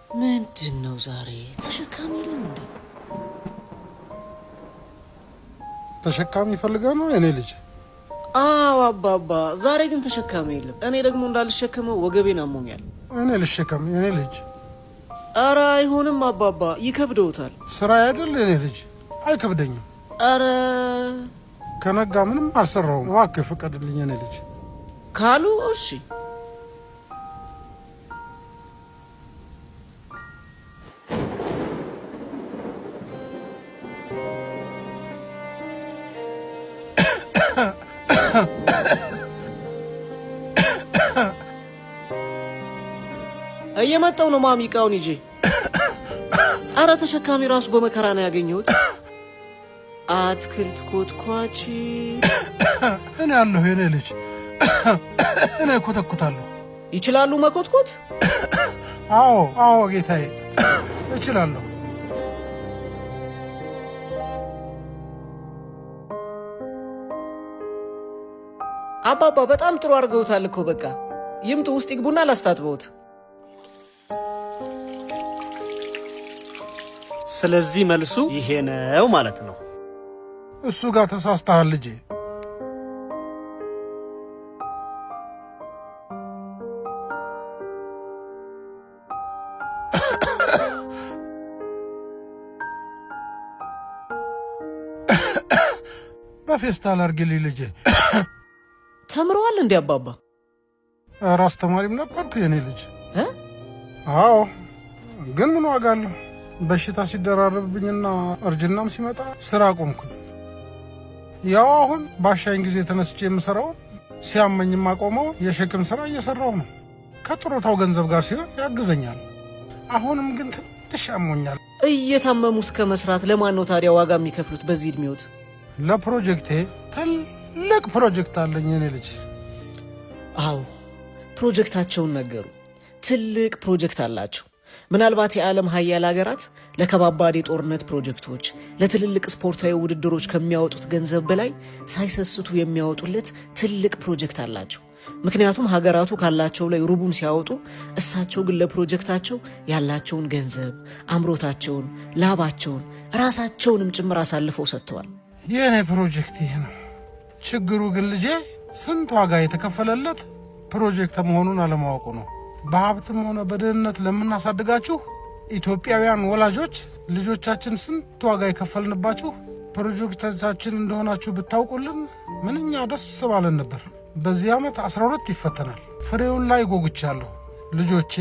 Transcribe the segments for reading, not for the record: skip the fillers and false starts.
ምንድነው ዛሬ ተሸካሚ ልንድ ተሸካሚ ፈልገህ ነው የኔ ልጅ? አዎ አባባ፣ ዛሬ ግን ተሸካሚ የለም። እኔ ደግሞ እንዳልሸከመው ወገቤን አሞኛል። እኔ ልሸከም የኔ ልጅ? አረ አይሆንም አባባ፣ ይከብደውታል። ስራ አይደል የኔ ልጅ? አይከብደኝም። አረ ከነጋ ምንም አልሰራውም። እባክህ ፍቀድልኝ የኔ ልጅ ካሉ እሺ። እየመጣው ነው ማሚ፣ እቃውን ይዤ። አረ ተሸካሚ ራሱ በመከራ ነው ያገኘሁት። አትክልት ኮትኳች እኔ አለሁ የኔ ልጅ። እኔ ኮተኩታለሁ። ይችላሉ መኮትኮት? አዎ አዎ ጌታዬ እችላለሁ። አባባ በጣም ጥሩ አድርገውታል እኮ። በቃ ይምጡ፣ ውስጥ ይግቡና ላስታጥበውት። ስለዚህ መልሱ ይሄ ነው ማለት ነው። እሱ ጋር ተሳስተሃል ልጄ። በፌስታል አድርግልኝ ልጄ። ተምረዋል እንዴ አባባ? ኧረ አስተማሪም ነበርኩ የኔ ልጅ። አዎ ግን ምን ዋጋ አለው? በሽታ ሲደራረብብኝና እርጅናም ሲመጣ ስራ ቆምኩኝ። ያው አሁን ባሻኝ ጊዜ ተነስቼ የምሰራው ሲያመኝ የማቆመው የሸክም ስራ እየሰራው ነው። ከጥሮታው ገንዘብ ጋር ሲሆን ያግዘኛል። አሁንም ግን ትንሽ አሞኛል። እየታመሙ እስከ መስራት ለማን ነው ታዲያ ዋጋ የሚከፍሉት በዚህ እድሜዎት? ለፕሮጀክቴ ትልቅ ፕሮጀክት አለኝ የኔ ልጅ። አዎ ፕሮጀክታቸውን ነገሩ። ትልቅ ፕሮጀክት አላቸው። ምናልባት የዓለም ሀያል ሀገራት ለከባባድ የጦርነት ፕሮጀክቶች፣ ለትልልቅ ስፖርታዊ ውድድሮች ከሚያወጡት ገንዘብ በላይ ሳይሰስቱ የሚያወጡለት ትልቅ ፕሮጀክት አላቸው። ምክንያቱም ሀገራቱ ካላቸው ላይ ሩቡን ሲያወጡ፣ እሳቸው ግን ለፕሮጀክታቸው ያላቸውን ገንዘብ፣ አምሮታቸውን፣ ላባቸውን፣ ራሳቸውንም ጭምር አሳልፈው ሰጥተዋል። የእኔ ፕሮጀክት ይህ ነው። ችግሩ ግን ልጄ ስንት ዋጋ የተከፈለለት ፕሮጀክት መሆኑን አለማወቁ ነው። በሀብትም ሆነ በድህነት ለምናሳድጋችሁ ኢትዮጵያውያን ወላጆች ልጆቻችን ስንት ዋጋ የከፈልንባችሁ ፕሮጀክቶቻችን እንደሆናችሁ ብታውቁልን ምንኛ ደስ ባለን ነበር። በዚህ ዓመት 12 ይፈተናል። ፍሬውን ላይ ጎግቻለሁ። ልጆቼ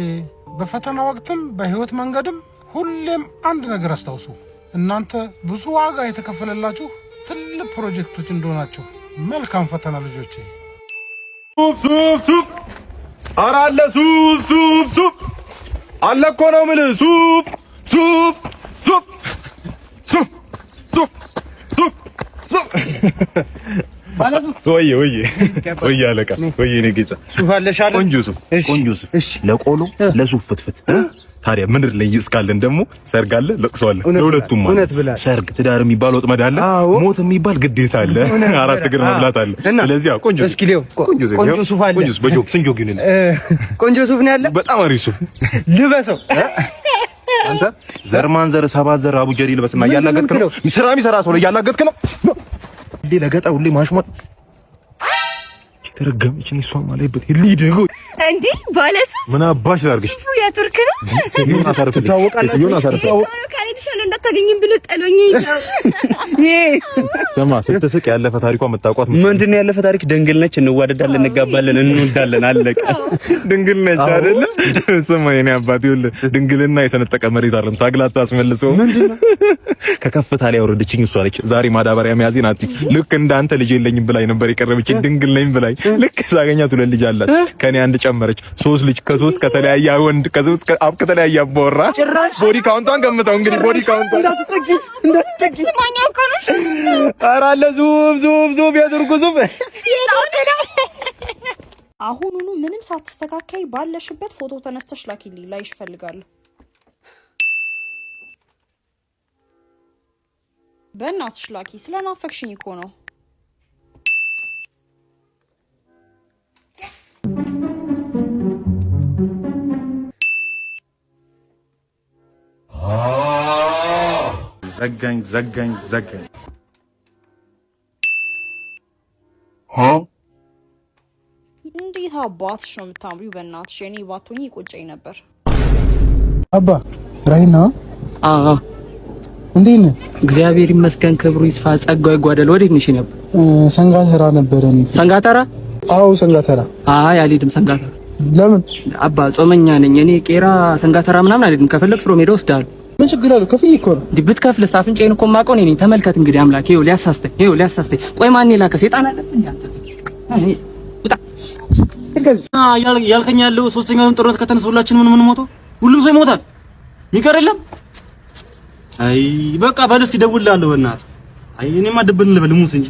በፈተና ወቅትም በሕይወት መንገድም ሁሌም አንድ ነገር አስታውሱ። እናንተ ብዙ ዋጋ የተከፈለላችሁ ትልቅ ፕሮጀክቶች እንደሆናችሁ። መልካም ፈተና ልጆቼ። ሱፍ ኧረ አለ ሱፍ አለ እኮ ነው የምልህ። ወይ አለቃ ወይ እኔ ጌታ ሱፍ አለሽ አለ። ቆንጆ ሱፍ። እሺ ለቆሎ ለሱፍ ፍትፍት። ታዲያ ምድር ላይ እስካለን ደግሞ ሰርግ አለ፣ ለቅሶ አለ። ለሁለቱም ማለት ሰርግ ትዳር የሚባል ወጥመድ አለ፣ ሞት የሚባል ግዴታ አለ፣ አራት እግር መብላት አለ። ስለዚህ ቆንጆ እስኪ ሌው ቆንጆ ሱፍ አለ። ቆንጆ በጆክ ስንጆክ ይሁን። ቆንጆ ሱፍ ነው ያለ። በጣም አሪፍ ሱፍ ልበሰው። አንተ ዘርማን ዘር ሰባት ዘር አቡጀሪ ልበስና እያላገጥክ ነው። ስራ የሚሰራ ሰው ላይ እያላገጥክ ነው። እንዴ ለገጠር ሁሌ ማሽሟጥ ተረገመች። እሷ ማለበት ሊድጎ እንዴ ባለሱ ምን አባሽ ላርግሽ? ሱፉ የቱርክ ነው። ዮና ሳርፍ ትታወቃለህ። ዮና ሳርፍ ካለትሻለ እንዳታገኝም ብሎ ጠሎኝ ይቻው። ሰማ ስትስቅ ያለፈ ታሪኳ መጣቋት ምንድነው? ያለፈ ታሪክ ድንግል ነች። እንዋደዳለን፣ እንጋባለን፣ እንወልዳለን። አለቀ። ድንግል ነች አይደለ? ሰማ የኔ አባት ይኸውልህ፣ ድንግልና የተነጠቀ መሬት አይደለም። ታግላታ አስመልሰው ምንድነው? ከከፍታ ላይ ያወረደችኝ እሷ ነች። ዛሬ ማዳበሪያ መያዜን አጥቂ ልክ እንዳንተ ልጅ የለኝም ብላኝ ነበር የቀረበችኝ። ድንግል ነኝ ብላኝ ልክ ሳገኛት ሁለት ልጅ አላት። ከኔ አንድ ጨመረች። ሶስት ልጅ ከሶስት ከተለያየ ወንድ ከሶስት ከአብ ከተለያየ አባወራ። ቦዲ ካውንቷን ገምተው እንግዲህ ቦዲ ካውንቷን እንዳትጠጊ ስማኛው ከነሽ ኧረ አለ ዙብ የቱርኩ ዙብ። አሁኑኑ ምንም ሳትስተካከይ ባለሽበት ፎቶ ተነስተሽ ላኪልኝ፣ ላይሽ ፈልጋለሁ። በእናትሽ ላኪ፣ ስለናፈቅሽኝ እኮ ነው። ዘጋኝ። እንዴት አባትሽ ነው የምታምሪው? በእናትሽ የኔ ባቶኝ ይቆጨኝ ነበር። አባ ራይና እንዴት ነህ? እግዚአብሔር ይመስገን፣ ክብሩ ይስፋ፣ ጸጋው ይጓደል። ወዴት ነሽ ነበር? ሰንጋተራ ነበር። እኔ ሰንጋተራ? አዎ ሰንጋተራ። አይ አልሄድም ሰንጋተራ። ለምን? አባ ጾመኛ ነኝ እኔ። ቄራ ሰንጋተራ ምናምን አልሄድም። ከፈለክ ሽሮ ሜዳ ወስዳለሁ። ምን ችግር አለው? ከፍዬ እኮ ነው። ብትከፍልስ? አፍንጫዬን እኮ የማውቀው እኔ ነኝ። ተመልከት እንግዲህ አምላክ። ይኸው ሊያሳስተኝ። ቆይ ማን የላከ ሰይጣን አለብኝ አንተ? ያልከኝ ያለው ሶስተኛውን ጦርነት ከተነሳ ሁላችንም ምን ሞቶ ሁሉም ሰው ይሞታል፣ የሚቀር የለም። አይ በቃ በልስ ይደውልልሃለሁ በእናትህ። አይ እኔማ ድብን ልበል ሙት እንጂ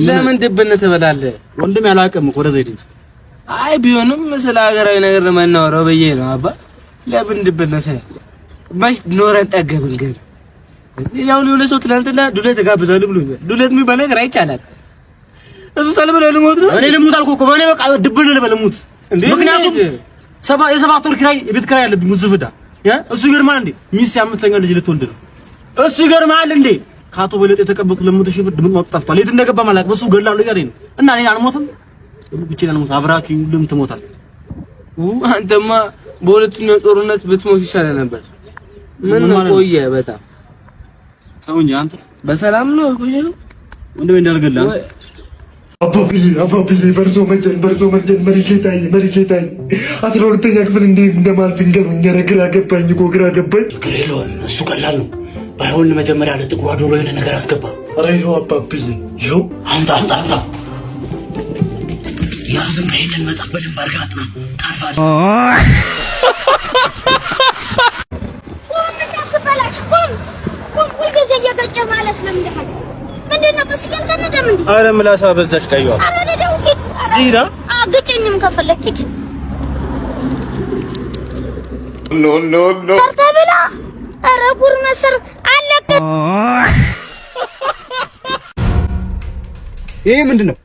ለምን ድብን ትበላለህ? ወንድም ያላቀም እኮ ወደዛ ሄደኝ። አይ ቢሆንም ስለ ሀገራዊ ነገር ነው የምናወራው ብዬ ነው አባ። ለምን ድብን ትላለህ? ማሽ ኖረን ጠገብን ገር ያው ነው ለሰው ትላንትና ዱለት ጋብዛለሁ ብሎኛል። ዱለት የሚባል ነገር አይቻላል። እሱ ሰልበለ ልሞት ነው። እኔ ልሙት አልኩ እኮ በእኔ በቃ ድብን ልበል ሙት። ምክንያቱም የሰባት ወር ኪራይ የቤት ኪራይ አለብኝ ሙዝፍዳ እሱ ይገርማል እንዴ ሚስት የአምስተኛ ልጅ ልትወልድ ነው። እሱ ይገርማል እንዴ ካቶ በለጥ የተቀበልኩት ለሞት ሺህ ብር ድምጥ ማውጣት ጠፍቷል። የት እንደገባ ማለት በሱ ገላለሁ ያለኝ ነው። እና እኔ አልሞትም ብቻ ነው አብራችሁ ሁሉም ትሞታል። አንተማ በሁለተኛው ጦርነት ብትሞት ይሻላል ነበር። ምን ነው ቆየ በጣም ሰው እንጂ አንተ በሰላም ነው ቆየው ወንድሜ እንዳልገላ አባብዬ በርዞ መጀን መሪጌታዬ 12ኛ ክፍል እንዴት እንደማልፍ ንገሩኝ። ግራ ገባኝ እኮ ግራ ገባኝ። ችግር የለውም እሱ ቀላል ነው። ባይሆን መጀመሪያ ለጥቁሯ ዶሮ የሆነ ነገር አስገባ። ኧረ ይኸው አባብዬ ይኸው አምጣ ያዝን። ከሄደን መጽሐፍ በደንብ አድርገህ አጥና ታልፋለህ። ሁልጊዜ እየገጨ ማለት ለምንድን ነው? ምንድነው? በስኪል ተነደም እንዴ? አረ ምላሳ በዛች ቀይዋ አረ ደው ሂድ። ሂዳ ግጭኝም ከፈለክ ሂድ። ኖ ተርተብላ አረ ጉር መሰር አለቀ። ይሄ ምንድነው?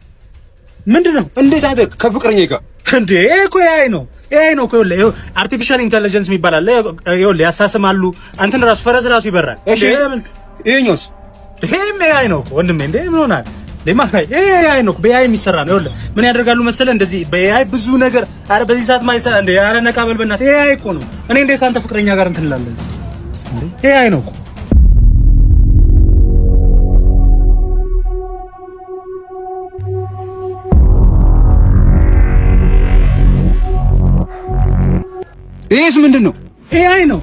እንዴት አደረክ ከፍቅረኛ ጋር እንዴ? እኮ ያይ ነው እኮ ይኸውልህ፣ አርቲፊሻል ኢንተለጀንስ የሚባል አለ። ይኸውልህ ያሳስማሉ። አንተን ራሱ ፈረስ ራሱ ይበራል። እሺ ይሄኛውስ? ይሄም AI ነው ወንድሜ። እንዴ ምን ሆናል? ለማካይ AI ነው፣ በAI የሚሰራ ነው። ይኸውልህ ምን ያደርጋሉ መሰለህ? እንደዚህ በAI ብዙ ነገር። አረ በዚህ ሰዓት ማይሰራ እንዴ? አረ ነቃ በል በእናትህ። AI እኮ ነው። እኔ እንዴት አንተ ፍቅረኛ ጋር እንትን እላለሁ? እንዴ AI ነው እኮ። ይሄስ ምንድነው? AI ነው።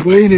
ወይኔ